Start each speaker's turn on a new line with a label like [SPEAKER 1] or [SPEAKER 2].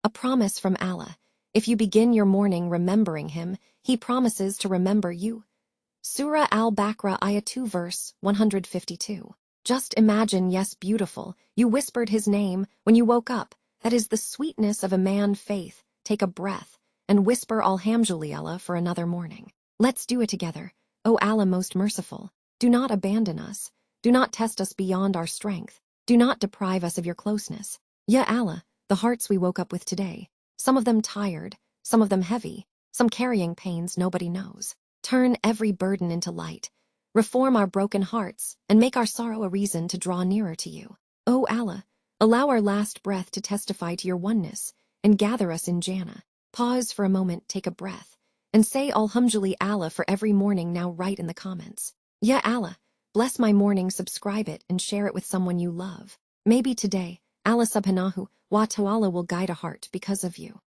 [SPEAKER 1] A promise from Allah. If you begin your morning remembering him, he promises to remember you. Surah Al-Baqarah Ayah 2 verse 152. Just imagine, yes, beautiful, you whispered his name when you woke up. That is the sweetness of a man faith. Take a breath and whisper Alhamdulillah for another morning. Let's do it together. O Allah most merciful, do not abandon us. Do not test us beyond our strength. Do not deprive us of your closeness. Ya Allah, the hearts we woke up with today, some of them tired, some of them heavy, some carrying pains nobody knows. Turn every burden into light. Reform our broken hearts and make our sorrow a reason to draw nearer to you. O Allah, allow our last breath to testify to your oneness and gather us in Jannah. Pause for a moment, take a breath, and say Alhamdulillah Allah for every morning now write in the comments. Ya Allah, bless my morning, subscribe it and share it with someone you love. Maybe today, Allah subhanahu wa ta'ala will guide a heart because of you.